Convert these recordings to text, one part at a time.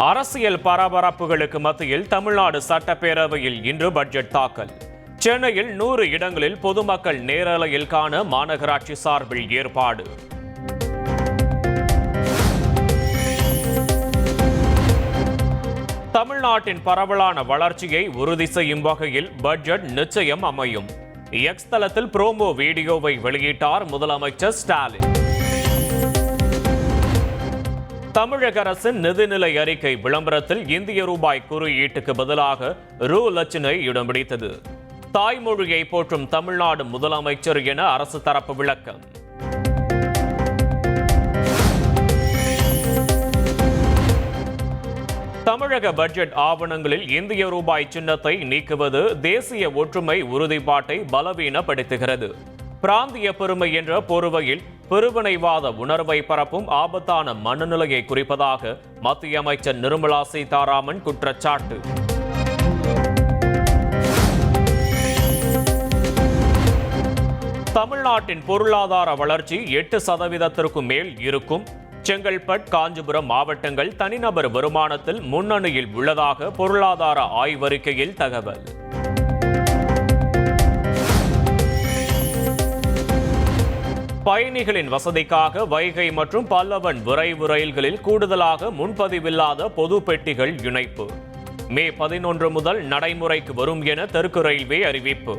அரசியல் பரபரப்புகளுக்கு மத்தியில் தமிழ்நாடு சட்டப்பேரவையில் இன்று பட்ஜெட் தாக்கல். சென்னையில் 100 இடங்களில் பொதுமக்கள் நேரலையில் காண மாநகராட்சி சார்பில் ஏற்பாடு. தமிழ்நாட்டின் பரவலான வளர்ச்சியை உறுதி செய்யும் வகையில் பட்ஜெட் நிச்சயம் அமையும். எக்ஸ் தளத்தில் புரோமோ வீடியோவை வெளியிட்டார் முதலமைச்சர் ஸ்டாலின். தமிழக அரசின் நிதிநிலை அறிக்கை விளம்பரத்தில் இந்திய ரூபாய் குறியீட்டுக்கு பதிலாக லட்சணை இடம் பிடித்தது. தாய்மொழியை போற்றும் தமிழ்நாடு முதலமைச்சர் என அரசு தரப்பு விளக்கம். தமிழக பட்ஜெட் ஆவணங்களில் இந்திய ரூபாய் சின்னத்தை நீக்குவது தேசிய ஒற்றுமை உறுதிப்பாட்டை பலவீனப்படுத்துகிறது. பிராந்திய பெருமை என்ற போர்வையில் பிரிவினைவாத உணர்வை பரப்பும் ஆபத்தான மனநிலையை குறிப்பதாக மத்திய அமைச்சர் நிர்மலா சீதாராமன் குற்றச்சாட்டு. தமிழ்நாட்டின் பொருளாதார வளர்ச்சி 8% மேல் இருக்கும். செங்கல்பட்டு, காஞ்சிபுரம் மாவட்டங்கள் தனிநபர் வருமானத்தில் முன்னணியில் உள்ளதாக பொருளாதார ஆய்வறிக்கையில் தகவல். பயணிகளின் வசதிக்காக வைகை மற்றும் பல்லவன் விரைவு ரயில்களில் கூடுதலாக முன்பதிவில்லாத பொது பெட்டிகள் இணைப்பு மே 11 முதல் நடைமுறைக்கு வரும் என தெற்கு ரயில்வே அறிவிப்பு.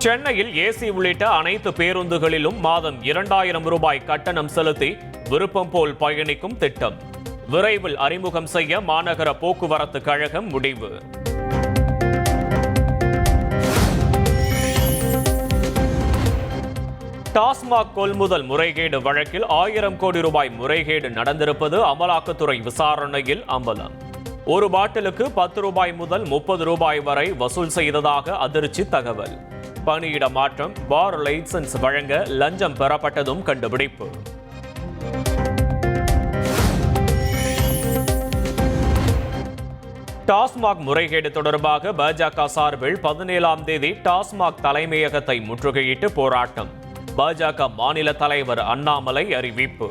சென்னையில் ஏசி உள்ளிட்ட அனைத்து பேருந்துகளிலும் மாதம் 2000 ரூபாய் கட்டணம் செலுத்தி விருப்பம் போல் பயணிக்கும் திட்டம் விரைவில் அறிமுகம் செய்ய மாநகர போக்குவரத்து கழகம் முடிவு. டாஸ்மாக் கொள்முதல் முறைகேடு வழக்கில் 1000 கோடி ரூபாய் முறைகேடு நடந்திருப்பது அமலாக்கத்துறை விசாரணையில் அம்பலம். ஒரு பாட்டிலுக்கு 10 ரூபாய் முதல் 30 ரூபாய் வரை வசூல் செய்ததாக அதிர்ச்சி தகவல். பணியிட மாற்றம், பார் லைசன்ஸ் வழங்க லஞ்சம் பெறப்பட்டதும் கண்டுபிடிப்பு. டாஸ்மாக் முறைகேடு தொடர்பாக பாஜக சார்பில் 17ஆம் தேதி டாஸ்மாக் தலைமையகத்தை முற்றுகையிட்டு போராட்டம். பாஜக மாநில தலைவர் அண்ணாமலை அறிவிப்பு.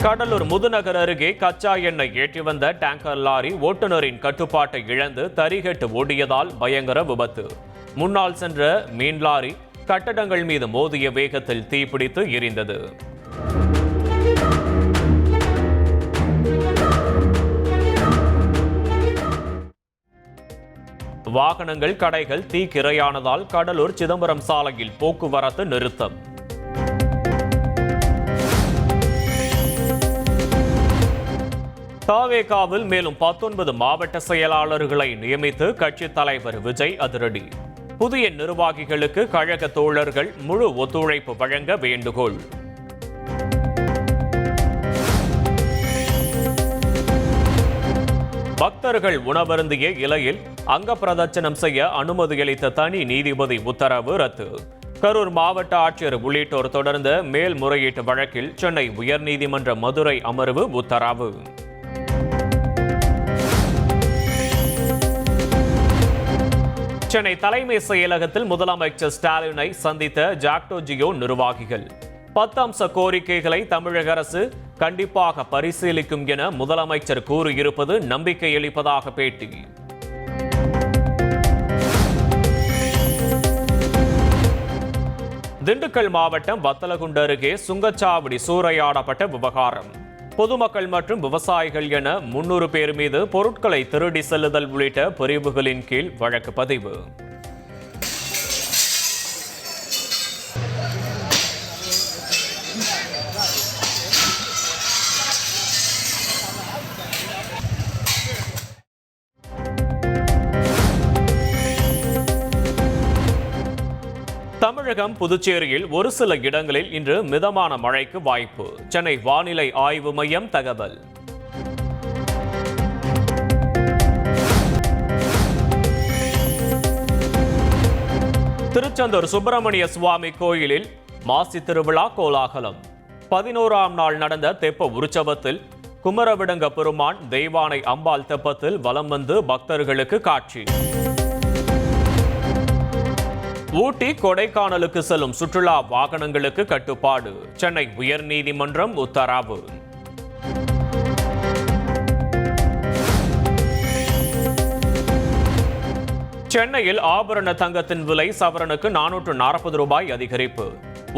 கடலூர் முதுநகர் அருகே கச்சா எண்ணெய் ஏற்றி வந்த டேங்கர் லாரி ஓட்டுநரின் கட்டுப்பாட்டை இழந்து தரிகட்டு ஓடியதால் பயங்கர விபத்து. முன்னால் சென்ற மீன் லாரி கட்டடங்கள் மீது மோதிய வேகத்தில் தீப்பிடித்து எரிந்தது. வாகனங்கள், கடைகள் தீக்கிரையானதால் கடலூர் சிதம்பரம் சாலையில் போக்குவரத்து நிறுத்தம். தாவேகாவில் மேலும் 19 மாவட்ட செயலாளர்களை நியமித்து கட்சித் தலைவர் விஜய் அதிரடி. புதிய நிர்வாகிகளுக்கு கழக தோழர்கள் முழு ஒத்துழைப்பு வழங்க வேண்டுகோள். பக்தர்கள் உணவருந்திய இலையில் அங்க பிரதட்சணம் செய்ய அனுமதியளித்த தனி நீதிபதி உத்தரவு ரத்து. கரூர் மாவட்ட ஆட்சியர் உள்ளிட்டோர் தொடர்ந்த மேல்முறையீட்டு வழக்கில் சென்னை உயர்நீதிமன்ற மதுரை அமர்வு உத்தரவு. சென்னை தலைமை செயலகத்தில் முதலமைச்சர் ஸ்டாலினை சந்தித்த ஜாக்டோ ஜியோ நிர்வாகிகள் 10 அம்ச கோரிக்கைகளை தமிழக அரசு கண்டிப்பாக பரிசீலிக்கும் என முதலமைச்சர் கூறியிருப்பது நம்பிக்கை அளிப்பதாக பேட்டி. திண்டுக்கல் மாவட்டம் வத்தலகுண்டு அருகே சுங்கச்சாவடி சூறையாடப்பட்ட விவகாரம். பொதுமக்கள் மற்றும் விவசாயிகள் என 300 பேர் மீது பொருட்களை திருடி செல்லுதல் உள்ளிட்ட பிரிவுகளின் கீழ் வழக்கு பதிவு. தமிழகம், புதுச்சேரியில் ஒரு சில இடங்களில் இன்று மிதமான மழைக்கு வாய்ப்பு. சென்னை வானிலை ஆய்வு மையம் தகவல். திருச்செந்தூர் சுப்பிரமணிய சுவாமி கோயிலில் மாசி திருவிழா கோலாகலம். 11ஆம் நாள் நடந்த தெப்ப உற்சவத்தில் குமரவிடங்க பெருமான் தெய்வானை அம்பாள் தெப்பத்தில் வலம் வந்து பக்தர்களுக்கு காட்சி. ஊட்டி கொடைக்கானலுக்கு செல்லும் சுற்றுலா வாகனங்களுக்கு கட்டுப்பாடு. சென்னை உயர்நீதிமன்றம் உத்தரவு. சென்னையில் ஆபரண தங்கத்தின் விலை சவரனுக்கு 440 ரூபாய் அதிகரிப்பு.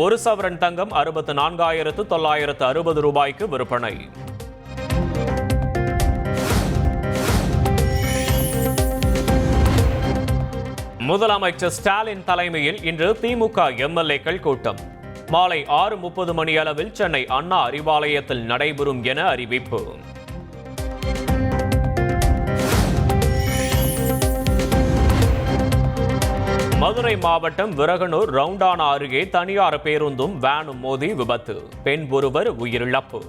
ஒரு சவரன் தங்கம் 64,960 ரூபாய்க்கு விற்பனை. முதலமைச்சர் ஸ்டாலின் தலைமையில் இன்று திமுக எம்எல்ஏக்கள் கூட்டம். மாலை 6:30 மணி அளவில் சென்னை அண்ணா அறிவாலயத்தில் நடைபெறும் என அறிவிப்பு. மதுரை மாவட்டம் விரகனூர் ரவுண்டானா அருகே தனியார் பேருந்தும் வேனும் மோதி விபத்து. பெண் ஒருவர் உயிரிழப்பு.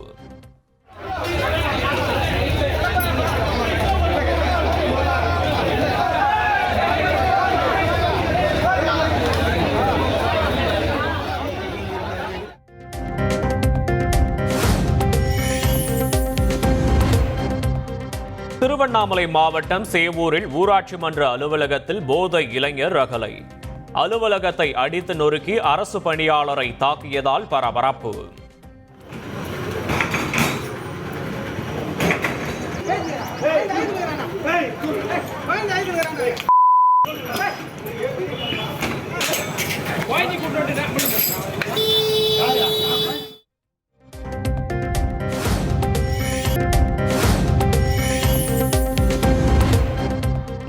திருவண்ணாமலை மாவட்டம் சேவூரில் ஊராட்சி மன்ற அலுவலகத்தில் போதை இளைஞர் ரகளை. அலுவலகத்தை அடித்து நொறுக்கி அரசு பணியாளரை தாக்கியதால் பரபரப்பு.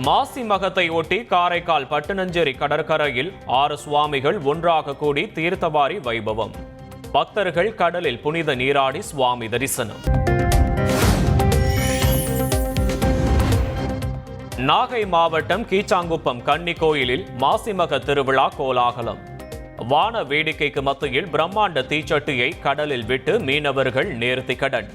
மாசி மகத்தை ஒட்டி காரைக்கால் பட்டுனஞ்சேரி கடற்கரையில் 6 சுவாமிகள் ஒன்றாக கூடி தீர்த்தவாரி வைபவம். பக்தர்கள் கடலில் புனித நீராடி சுவாமி தரிசனம். நாகை மாவட்டம் கீச்சாங்குப்பம் கன்னி கோயிலில் மாசிமக திருவிழா கோலாகலம். வான வேடிக்கைக்கு மத்தியில் பிரம்மாண்ட தீச்சட்டியை கடலில் விட்டு மீனவர்கள் நேர்த்திக்கடன்.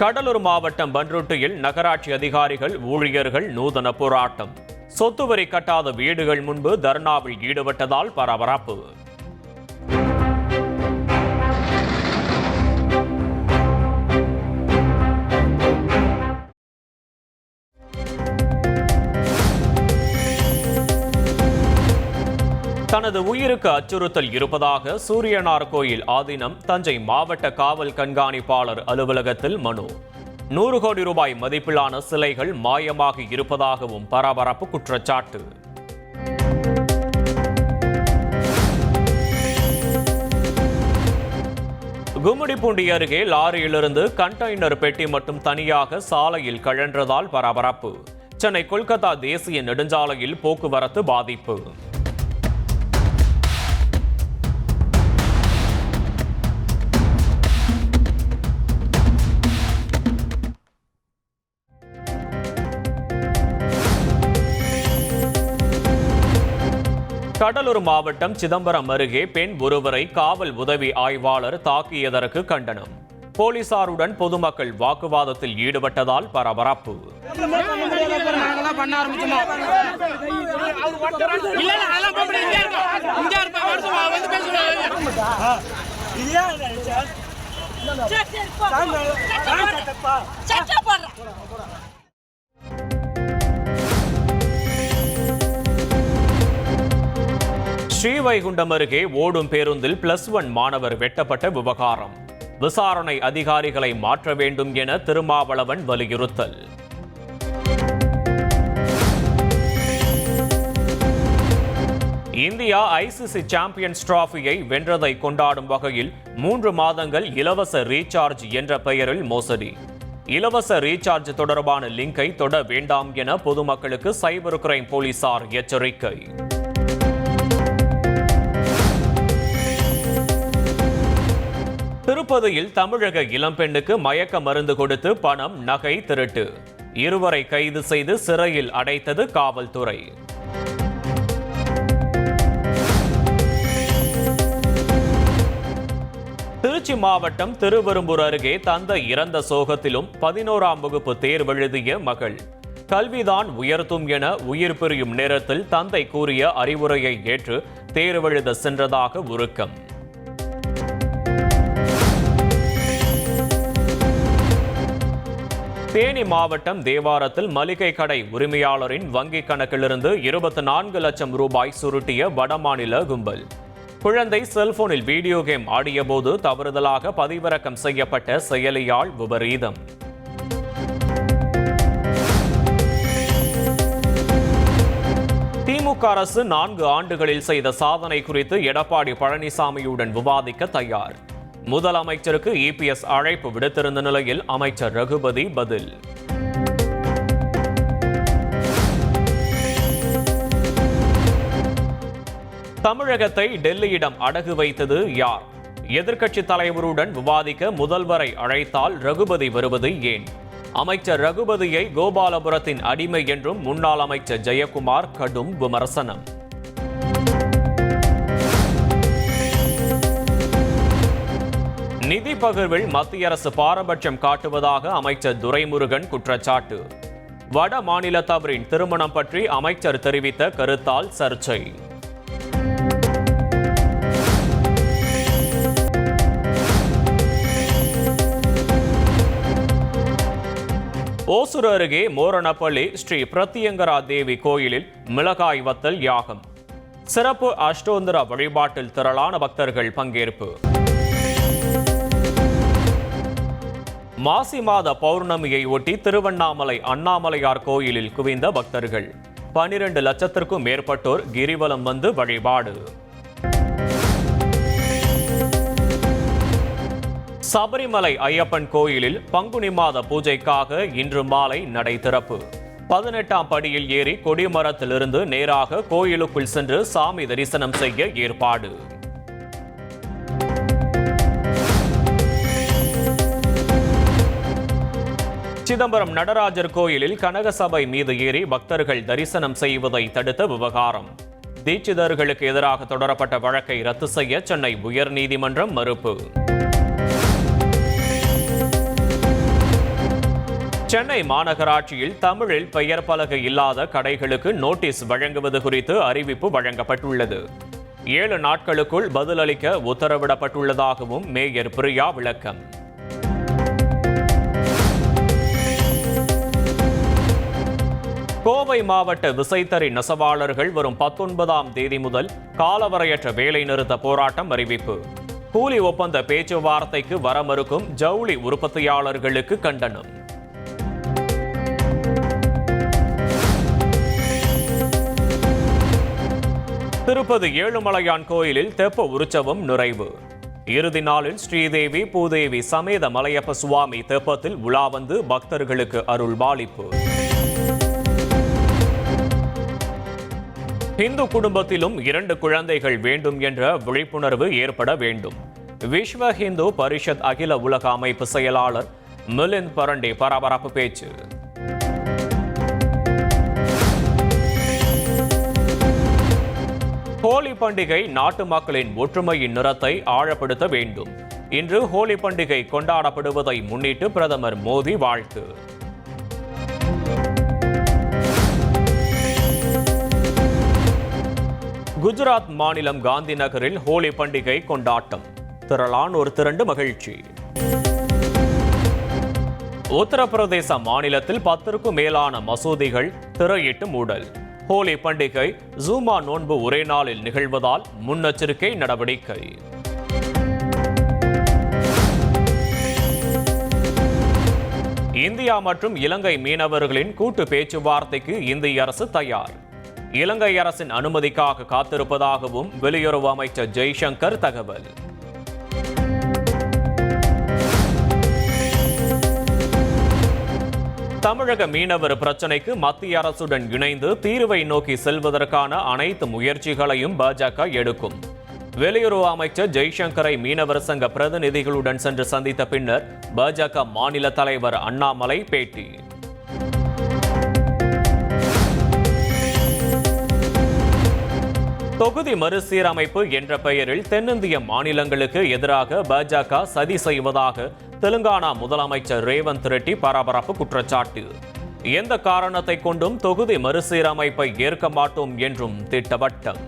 கடலூர் மாவட்டம் பன்ருட்டியில் நகராட்சி அதிகாரிகள் ஊழியர்கள் நூதன போராட்டம். சொத்து வரி கட்டாத வீடுகள் முன்பு தர்ணாவில் ஈடுபட்டதால் பரபரப்பு. தனது உயிருக்கு அச்சுறுத்தல் இருப்பதாக சூரியனார் கோயில் ஆதீனம் தஞ்சை மாவட்ட காவல் கண்காணிப்பாளர் அலுவலகத்தில் மனு. 100 கோடி ரூபாய் மதிப்பிலான சிலைகள் மாயமாகி இருப்பதாகவும் பரபரப்பு குற்றச்சாட்டு. கும்மிடிப்பூண்டி அருகே லாரியிலிருந்து கண்டெய்னர் பெட்டி மட்டும் தனியாக சாலையில் கழன்றதால் பரபரப்பு. சென்னை கொல்கத்தா தேசிய நெடுஞ்சாலையில் போக்குவரத்து பாதிப்பு. கடலூர் மாவட்டம் சிதம்பரம் அருகே பெண் ஒருவரை காவல் உதவி ஆய்வாளர் தாக்கியதற்கு கண்டனம். போலீசாருடன் பொதுமக்கள் வாக்குவாதத்தில் ஈடுபட்டதால் பரபரப்பு. ஸ்ரீவைகுண்டம் அருகே ஓடும் பேருந்தில் +1 மாணவர் வெட்டப்பட்ட விவகாரம். விசாரணை அதிகாரிகளை மாற்ற வேண்டும் என திருமாவளவன் வலியுறுத்தல். இந்தியா ஐசிசி சாம்பியன்ஸ் டிராபியை வென்றதை கொண்டாடும் வகையில் 3 மாதங்கள் இலவச ரீசார்ஜ் என்ற பெயரில் மோசடி. இலவச ரீசார்ஜ் தொடர்பான லிங்கை தொட வேண்டாம் என பொதுமக்களுக்கு சைபர் கிரைம் போலீசார் எச்சரிக்கை. திருப்பதியில் தமிழக இளம்பெண்ணுக்கு மயக்க மருந்து கொடுத்து பணம் நகை திருட்டு. 2 கைது செய்து சிறையில் அடைத்தது காவல்துறை. திருச்சி மாவட்டம் திருவெரும்பூர் அருகே தந்தை இறந்த சோகத்திலும் 11ஆம் வகுப்பு தேர்வெழுதிய மகள். கல்விதான் உயர்த்தும் என உயிர் பிரியும் நேரத்தில் தந்தை கூறிய அறிவுரையை ஏற்று தேர்வெழுத சென்றதாக உருக்கம். தேனி மாவட்டம் தேவாரத்தில் மளிகை கடை உரிமையாளரின் வங்கிக் கணக்கிலிருந்து 24 லட்சம் ரூபாய் சுருட்டிய வடமாநில கும்பல். குழந்தை செல்போனில் வீடியோ கேம் ஆடியபோது தவறுதலாக பதிவிறக்கம் செய்யப்பட்ட செயலியால் விபரீதம். திமுக அரசு 4 ஆண்டுகளில் செய்த சாதனை குறித்து எடப்பாடி பழனிசாமியுடன் விவாதிக்க தயார். முதலமைச்சருக்கு இபிஎஸ் அழைப்பு விடுத்திருந்த நிலையில் அமைச்சர் ரகுபதி பதில். தமிழகத்தை டெல்லியிடம் அடகு வைத்தது யார்? எதிர்க்கட்சித் தலைவருடன் விவாதிக்க முதல்வரை அழைத்தால் ரகுபதி வருவது ஏன்? அமைச்சர் ரகுபதியை கோபாலபுரத்தின் அடிமை என்றும் முன்னாள் அமைச்சர் ஜெயக்குமார் கடும் விமர்சனம். நிதி பகிர்வில் மத்திய அரசு பாரபட்சம் காட்டுவதாக அமைச்சர் துரைமுருகன் குற்றச்சாட்டு. வட மாநிலத்தவரின் திருமணம் பற்றி அமைச்சர் தெரிவித்த கருத்தால் சர்ச்சை. ஓசூர் அருகே மோரணப்பள்ளி ஸ்ரீ பிரத்யங்கரா தேவி கோயிலில் மிளகாய் வத்தல் யாகம். சிறப்பு அஷ்டோந்தர வழிபாட்டில் திரளான பக்தர்கள் பங்கேற்பு. மாசி மாத பௌர்ணமியை ஒட்டி திருவண்ணாமலை அண்ணாமலையார் கோயிலில் குவிந்த பக்தர்கள். 12 லட்சத்திற்கும் மேற்பட்டோர் கிரிவலம் வந்து வழிபாடு. சபரிமலை ஐயப்பன் கோயிலில் பங்குனி மாத பூஜைக்காக இன்று மாலை நடை திறப்பு. 18ஆம் படியில் ஏறி கொடிமரத்திலிருந்து நேராக கோயிலுக்குள் சென்று சாமி தரிசனம் செய்ய ஏற்பாடு. சிதம்பரம் நடராஜர் கோயிலில் கனகசபை மீது ஏறி பக்தர்கள் தரிசனம் செய்வதை தடுத்த விவகாரம். தீட்சிதர்களுக்கு எதிராக தொடரப்பட்ட வழக்கை ரத்து செய்ய சென்னை உயர்நீதிமன்றம் மறுப்பு. சென்னை மாநகராட்சியில் தமிழில் பெயர் பலகை இல்லாத கடைகளுக்கு நோட்டீஸ் வழங்குவது குறித்து அறிவிப்பு வழங்கப்பட்டுள்ளது. 7 நாட்களுக்குள் பதிலளிக்க உத்தரவிடப்பட்டுள்ளதாகவும் மேயர் பிரியா விளக்கம். கோவை மாவட்ட விசைத்தறி நெசவாளர்கள் வரும் 19ஆம் தேதி முதல் காலவரையற்ற வேலை நிறுத்த போராட்டம் அறிவிப்பு. கூலி ஒப்பந்த பேச்சுவார்த்தைக்கு வர மறுக்கும் ஜவுளி உற்பத்தியாளர்களுக்கு கண்டனம். திருப்பதி ஏழுமலையான் கோயிலில் தெப்ப உற்சவம் நிறைவு. இறுதி நாளில் ஸ்ரீதேவி பூதேவி சமேத மலையப்ப சுவாமி தெப்பத்தில் உலா வந்து பக்தர்களுக்கு அருள் பாலிப்பு. இந்து குடும்பத்திலும் 2 குழந்தைகள் வேண்டும் என்ற விழிப்புணர்வு ஏற்பட வேண்டும். விஸ்வ ஹிந்து பரிஷத் அகில உலக அமைப்பு செயலாளர் மிலிந்த் பரண்டே பரபரப்பு பேச்சு. ஹோலி பண்டிகை நாட்டு மக்களின் ஒற்றுமையின் நிறத்தை ஆழப்படுத்த வேண்டும். இன்று ஹோலி பண்டிகை கொண்டாடப்படுவதை முன்னிட்டு பிரதமர் மோடி வாழ்த்து. குஜராத் மாநிலம் காந்தி நகரில் ஹோலி பண்டிகை கொண்டாட்டம். திரளானோர் திரண்டு மகிழ்ச்சி. உத்தரப்பிரதேச மாநிலத்தில் 10க்கும் மேலான மசூதிகள் திரையிட்டு மூடல். ஹோலி பண்டிகை ஜூமா நோன்பு ஒரே நாளில் நிகழ்வதால் முன்னெச்சரிக்கை நடவடிக்கை. இந்தியா மற்றும் இலங்கை மீனவர்களின் கூட்டு பேச்சுவார்த்தைக்கு இந்திய அரசு தயார். இலங்கை அரசின் அனுமதிக்காக காத்திருப்பதாகவும் வெளியுறவு அமைச்சர் ஜெய்சங்கர் தகவல். தமிழக மீனவர் பிரச்சினைக்கு மத்திய அரசுடன் இணைந்து தீர்வை நோக்கி செல்வதற்கான அனைத்து முயற்சிகளையும் பாஜக எடுக்கும். வெளியுறவு அமைச்சர் ஜெய்சங்கரை மீனவர் சங்க பிரதிநிதிகளுடன் சென்று சந்தித்த பின்னர் பாஜக மாநில தலைவர் அண்ணாமலை பேட்டி. தொகுதி மறுசீரமைப்பு என்ற பெயரில் தென்னிந்திய மாநிலங்களுக்கு எதிராக பாஜக சதி செய்வதாக தெலுங்கானா முதலமைச்சர் ரேவந்த் ரெட்டி பரபரப்பு குற்றச்சாட்டு. எந்த காரணத்தை கொண்டும் தொகுதி மறுசீரமைப்பை ஏற்க மாட்டோம் என்றும் திட்டவட்டம்.